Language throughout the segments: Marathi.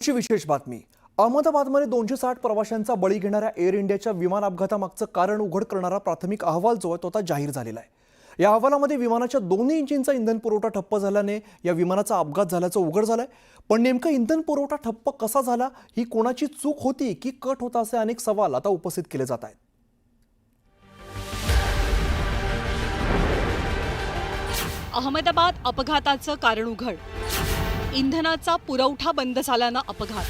ची विशेष बातमी. अहमदाबादमध्ये 260 प्रवाशांचा बळी घेणाऱ्या एअर इंडियाच्या विमान अपघातामागचं कारण उघड करणारा प्राथमिक अहवाल जो आहे तो आता जाहीर झालेला आहे. या अहवालामध्ये विमानाच्या दोन्ही इंजिनचा इंधन पुरवठा ठप्प झाल्याने या विमानाचा अपघात झाल्याचं उघड झालंय. पण नेमकं इंधन पुरवठा ठप्प कसा झाला, ही कोणाची चूक होती की कट होता, असे अनेक सवाल आता उपस्थित केले जात आहेत. अहमदाबाद अपघाताचं कारण उघड. इंधनाचा पुरवठा बंद झाल्यानं अपघात.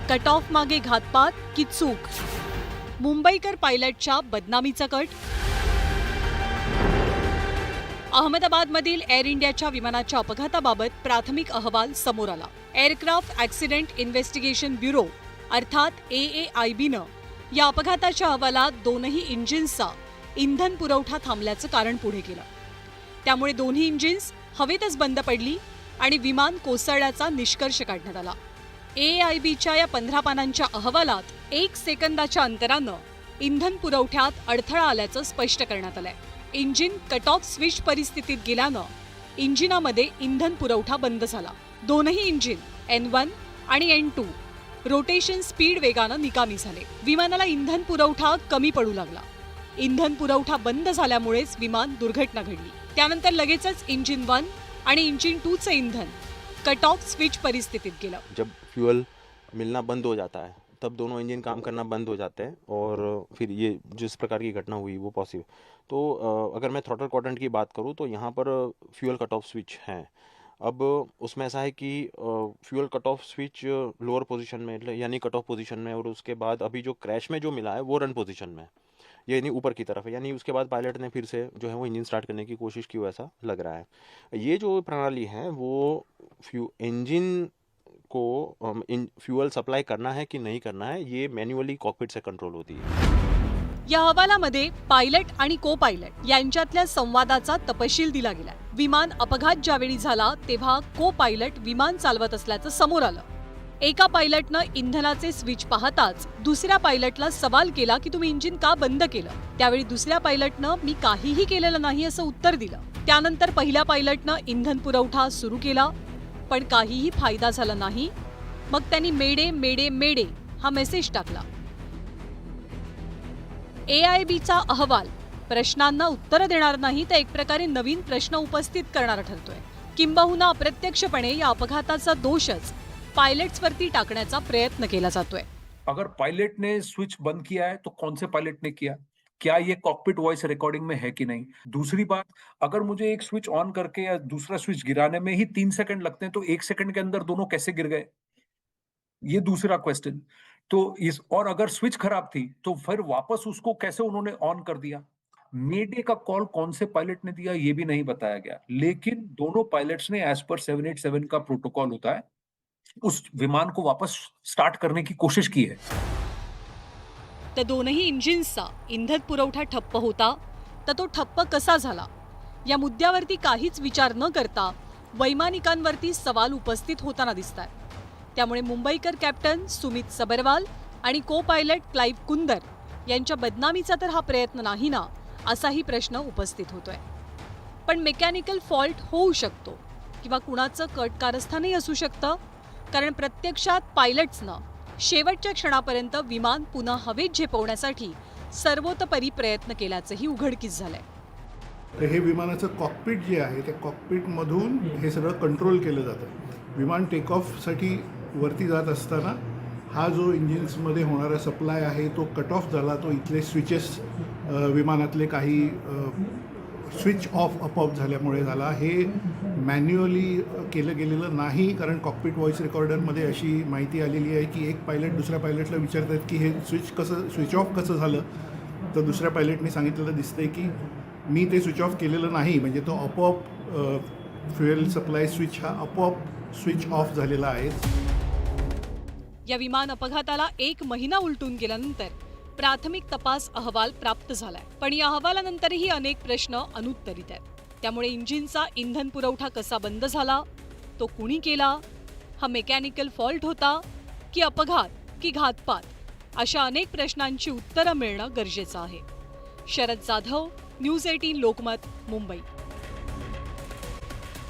कट ऑफ मागे घातपात की चूक? मुंबईकर पायलटच्या बदनामीचा कट. अहमदाबादमधील एअर इंडियाच्या विमानाच्या अपघाताबाबत प्राथमिक अहवाल समोर आला. एअरक्राफ्ट ॲक्सिडेंट इन्व्हेस्टिगेशन ब्युरो अर्थात AAIBनं या अपघाताच्या अहवालात दोनही इंजिन्सचा इंधन पुरवठा थांबल्याचं कारण पुढे केलं. त्यामुळे दोन्ही इंजिन्स हवेतच बंद पडली आणि विमान कोसळल्याचा निष्कर्ष काढण्यात आला. AAIBच्या या 15 पानांच्या अहवालात 1 सेकंदाच्या अंतरानं इंधन पुरवठ्यात अडथळा आल्याचं स्पष्ट करण्यात आलंय. इंजिन कट ऑफ स्विच परिस्थितीत गेल्यानं इंजिनामध्ये इंधन पुरवठा बंद झाला. दोनही इंजिन N1 आणि N2 रोटेशन स्पीड वेगानं निकामी झाले. विमानाला इंधन पुरवठा कमी पडू लागला. इंधन पुरवठा बंद झाल्यामुळेच विमान दुर्घटना घडली. त्यानंतर लगेचच इंजिन 1 आणि इंजिन 2 चं इंधन कट ऑफ स्विच परिस्थितीत गेलं. जब फ्यूल मिलना बंद हो जाता है तब दोनों इंजन काम करना बंद हो जाते हैं और फिर ये जिस प्रकार की घटना हुई वो पॉसिबल. तो अगर मैं थ्रॉटल क्वाड्रेंट की बात करूँ तो यहाँ पर फ्यूल कट ऑफ स्विच है. अब उसमें ऐसा है कि fuel cut off switch lower position में यानी कट ऑफ पोजीशन में, और उसके बाद अभी जो क्रैश में जो मिला है वो रन पोजीशन में, ये यानी ऊपर की तरफ है. यानी उसके बाद पायलट ने फिर से जो है वो इंजन स्टार्ट करने की कोशिश की, वैसा लग रहा है. ये जो प्रणाली है वो इंजन को फ्यूल सप्लाई करना है कि नहीं करना है, ये मैन्युअली कॉकपिट से कंट्रोल होती है. या अहवालामध्ये पायलट आणि को पायलट यांच्यातल्या संवादाचा तपशील दिला गेला. विमान अपघात ज्यावेळी झाला तेव्हा को पायलट विमान चालवत असल्याचं समोर आलं. एका पायलटनं इंधनाचे स्विच पाहताच दुसऱ्या पायलटला सवाल केला की तुम्ही इंजिन का बंद केलं. त्यावेळी दुसऱ्या पायलटनं मी काहीही केलेलं नाही असं उत्तर दिलं. त्यानंतर पहिल्या पायलटनं इंधन पुरवठा सुरू केला, पण काहीही फायदा झाला नाही. मग त्यांनी मेडे मेडे मेडे हा मेसेज टाकला. AIBचा अहवाल प्रश्नांना उत्तर देणार नाही, तर एक प्रकारे नवीन प्रश्न उपस्थित करणारा ठरतोय. किंबहुना अप्रत्यक्षपणे या अपघाताचा दोषच पायलट्सवरती टाकण्याचा प्रयत्न केला जातोय. अगर पायलट ने स्विच बंद किया है तो कौन से पायलट ने किया, क्या ये कॉकपिट वॉइस रिकॉर्डिंग में है कि नहीं. दूसरी बात, अगर मुझे एक स्विच ऑन करके या दूसरा स्विच गिराने में ही 3 सेकंड लगते हैं तो 1 सेकंड के अंदर दोनों कैसे गिर गए, ये दूसरा क्वेश्चन. तो और अगर स्विच खराब थी तो फिर वापस उसको कैसे उन्होंने ऑन कर दिया. मेडे का कॉल कौन से पायलट ने दिया ये भी नहीं बताया गया, लेकिन दोनों पायलट्स ने एज पर 787 का प्रोटोकॉल होता है उस विमान को वापस स्टार्ट करने की कोशिश की है. तर दोनही इंजिन्सचा इंधन पुरवठा ठप्प होता, तर तो ठप्प कसा झाला या मुद्द्यावरती काहीच विचार न करता वैमानिकांवरती सवाल उपस्थित होताना दिसतात. त्यामुळे मुंबईकर कॅप्टन सुमित सबरवाल आणि को पायलट क्लाइव्ह कुंदर यांच्या बदनामीचा तर हा प्रयत्न नाही ना, असाही प्रश्न उपस्थित होतोय. पण मेकॅनिकल फॉल्ट होऊ शकतो किंवा कुणाचं कट कारस्थानही असू शकतं, कारण प्रत्यक्षात पायलट्सनं शेवटच्या क्षणापर्यंत विमान पुन्हा हवेत झेपवण्यासाठी सर्वोतपरी प्रयत्न केल्याचंही उघडकीस झालंय. तर हे विमानाचं कॉकपिट जे आहे त्या कॉकपिटमधून हे सगळं कंट्रोल केलं जातं. विमान टेक ऑफसाठी वरती जात असताना हा जो इंजिन्समध्ये होणारा सप्लाय आहे तो कट ऑफ झाला. तो इथले स्विचेस विमानातले काही स्विच ऑफ आपोआप झाल्यामुळे झाला. हे मॅन्युअली केलं गेलेलं नाही, कारण कॉकपिट व्हॉइस रेकॉर्डरमध्ये अशी माहिती आलेली आहे की एक पायलट दुसऱ्या पायलटला विचारतात की हे स्विच ऑफ कसं झालं, तर दुसऱ्या पायलटने सांगितलेलं दिसतंय की मी ते स्विच ऑफ केलेलं नाही, म्हणजे तो आपोआप फ्युएल सप्लाय स्विच हा आपोआप स्विच ऑफ झालेला आहे. या विमान अपघाताला 1 महिना उलटून गेल्यानंतर प्राथमिक तपास अहवाल प्राप्त झालाय. पण या अहवालानंतरही अनेक प्रश्न अनुत्तरित आहेत. त्यामुळे इंजिनचा इंधन पुरवठा कसा बंद झाला, तो कुणी केला, हा मेकॅनिकल फॉल्ट होता की अपघात की घातपात, अशा अनेक प्रश्नांची उत्तरं मिळणं गरजेचं आहे. शरद जाधव, न्यूज 18 लोकमत, मुंबई.